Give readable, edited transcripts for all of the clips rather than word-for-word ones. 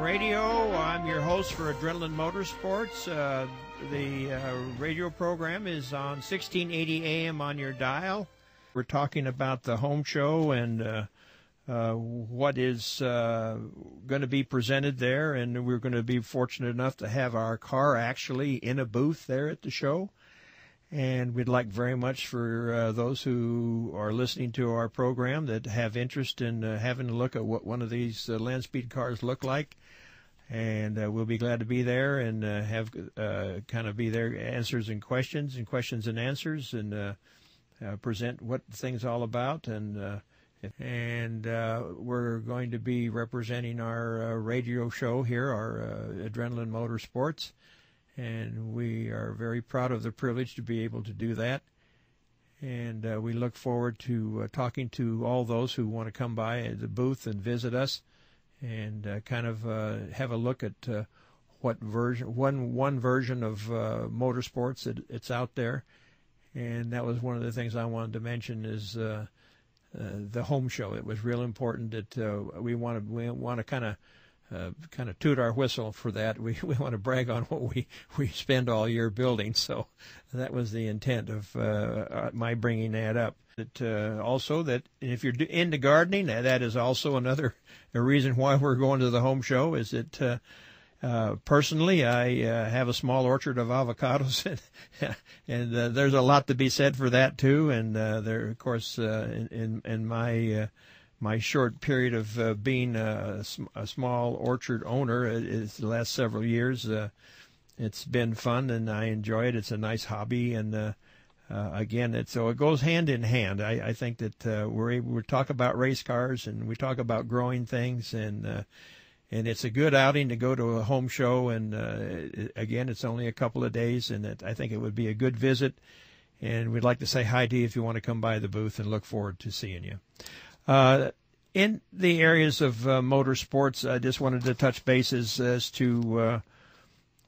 Radio. I'm your host for Adrenaline Motorsports. The radio program is on 1680 AM on your dial. We're talking about the home show and what is going to be presented there, and we're going to be fortunate enough to have our car actually in a booth there at the show. And we'd like very much for those who are listening to our program that have interest in having a look at what one of these land speed cars look like. And we'll be glad to be there and have kind of be there, answers and questions and answers, and present what the thing's all about. And we're going to be representing our radio show here, our Adrenaline Motorsports. And we are very proud of the privilege to be able to do that. And we look forward to talking to all those who want to come by the booth and visit us and kind of have a look at what version, one version of motorsports it's out there. And that was one of the things I wanted to mention is the home show. It was real important that we want to kind of toot our whistle for that. We want to brag on what we spend all year building. So that was the intent of my bringing that up. Also that if you're into gardening, that is also another reason why we're going to the home show. Is that personally I have a small orchard of avocados, and there's a lot to be said for that too. And there, of course, in my short period of being a small orchard owner is the last several years. It's been fun, and I enjoy it. It's a nice hobby, and again, so it goes hand in hand. I think that we're able to talk about race cars, and we talk about growing things, and it's a good outing to go to a home show. And again, it's only a couple of days, and I think it would be a good visit. And we'd like to say hi to you if you want to come by the booth, and look forward to seeing you. In the areas of motorsports, I just wanted to touch bases as to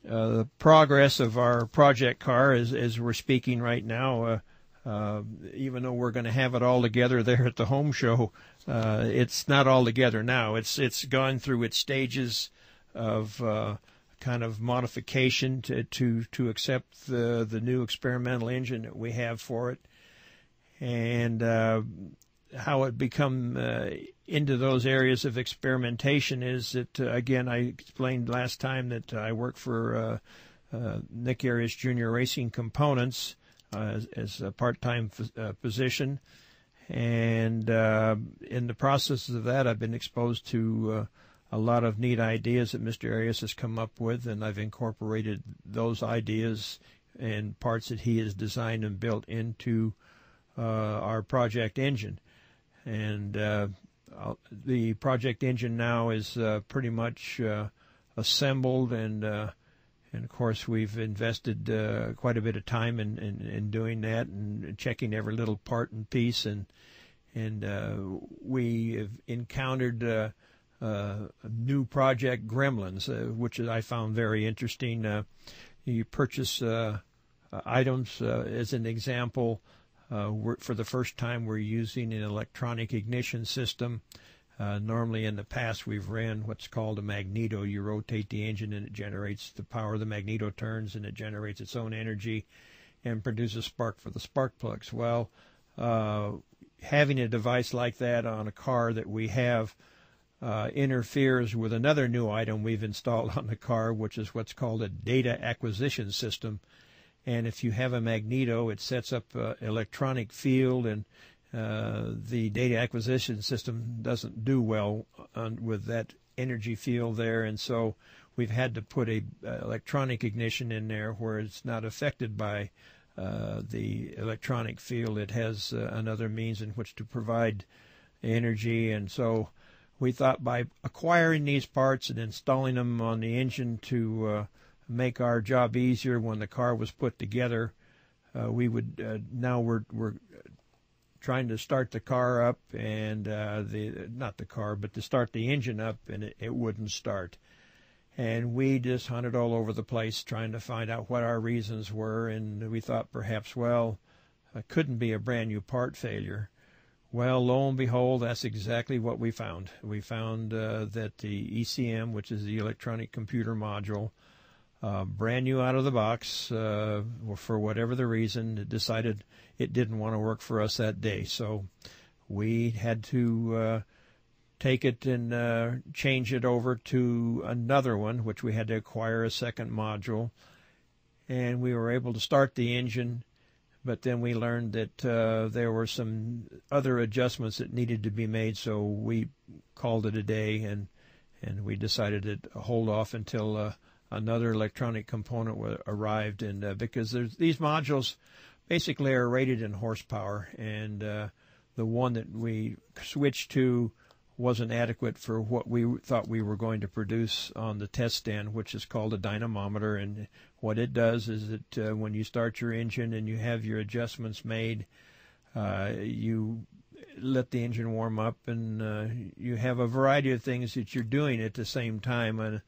the progress of our project car as we're speaking right now. Even though we're going to have it all together there at the home show, it's not all together now. It's gone through its stages of kind of modification to accept the new experimental engine that we have for it, and how it become into those areas of experimentation is that, again, I explained last time that I work for Nick Arias Jr. Racing Components as a part-time position. And in the process of that, I've been exposed to a lot of neat ideas that Mr. Arias has come up with, and I've incorporated those ideas and parts that he has designed and built into our project engine. And the project engine now is pretty much assembled, and of course we've invested quite a bit of time in doing that and checking every little part and piece, and we have encountered new project gremlins, which I found very interesting. You purchase items, as an example. For the first time, we're using an electronic ignition system. Normally in the past, we've ran what's called a magneto. You rotate the engine and it generates the power. The magneto turns and it generates its own energy and produces spark for the spark plugs. Well, having a device like that on a car that we have interferes with another new item we've installed on the car, which is what's called a data acquisition system. And if you have a magneto, it sets up an electronic field, and the data acquisition system doesn't do well with that energy field there. And so we've had to put a electronic ignition in there where it's not affected by the electronic field. It has another means in which to provide energy. And so we thought by acquiring these parts and installing them on the engine to make our job easier when the car was put together, we would now we're trying to start the car up, and not the car, but to start the engine up, and it wouldn't start. And we just hunted all over the place trying to find out what our reasons were, and we thought perhaps, well, it couldn't be a brand new part failure. Well, lo and behold, that's exactly what we found. We found that the ECM, which is the electronic computer module, brand new out of the box, for whatever the reason, it decided it didn't want to work for us that day. So we had to take it and change it over to another one, which we had to acquire a second module. And we were able to start the engine, but then we learned that there were some other adjustments that needed to be made, so we called it a day, and we decided to hold off until another electronic component arrived. And because these modules basically are rated in horsepower, and the one that we switched to wasn't adequate for what we thought we were going to produce on the test stand, which is called a dynamometer. And what it does is that when you start your engine and you have your adjustments made, you let the engine warm up, and you have a variety of things that you're doing at the same time. And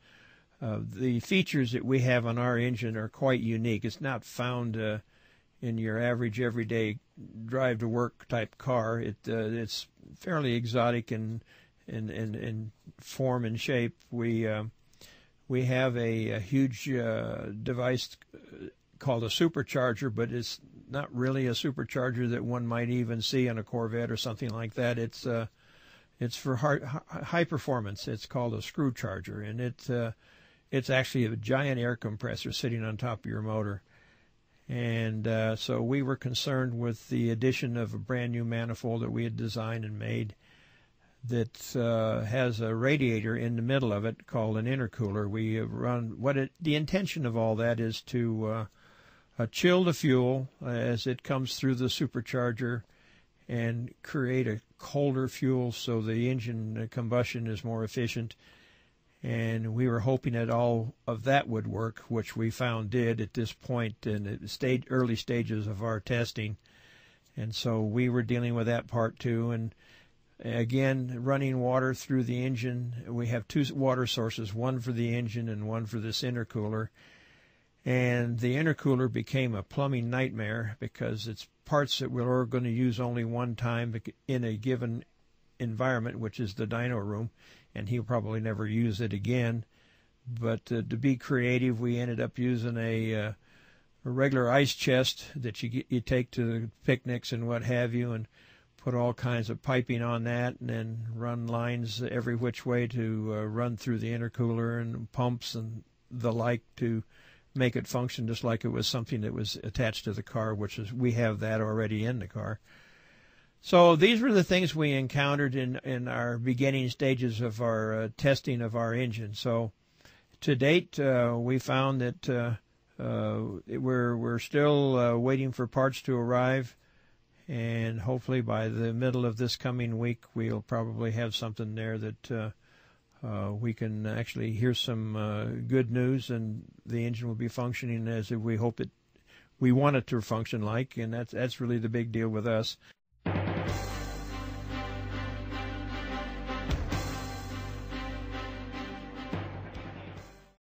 the features that we have on our engine are quite unique. It's not found in your average everyday drive to work type car. It's fairly exotic in form and shape. We have a huge device called a supercharger, but it's not really a supercharger that one might even see on a Corvette or something like that. It's for high performance. It's called a screw charger, and it's actually a giant air compressor sitting on top of your motor. And so we were concerned with the addition of a brand new manifold that we had designed and made that has a radiator in the middle of it called an intercooler. We run the intention of all that is to chill the fuel as it comes through the supercharger and create a colder fuel so the engine combustion is more efficient. And we were hoping that all of that would work, which we found did at this point in the early stages of our testing. And so we were dealing with that part too. And again, running water through the engine. We have two water sources, one for the engine and one for this intercooler. And the intercooler became a plumbing nightmare because it's parts that we're going to use only one time in a given environment, which is the dyno room, and he'll probably never use it again. But to be creative, we ended up using a regular ice chest that you take to picnics and what have you, and put all kinds of piping on that, and then run lines every which way to run through the intercooler and pumps and the like to make it function just like it was something that was attached to the car, which is we have that already in the car. So these were the things we encountered in our beginning stages of our testing of our engine. So to date, we found that we're still waiting for parts to arrive, and hopefully by the middle of this coming week, we'll probably have something there that we can actually hear some good news, and the engine will be functioning as we hope we want it to function like, and that's really the big deal with us.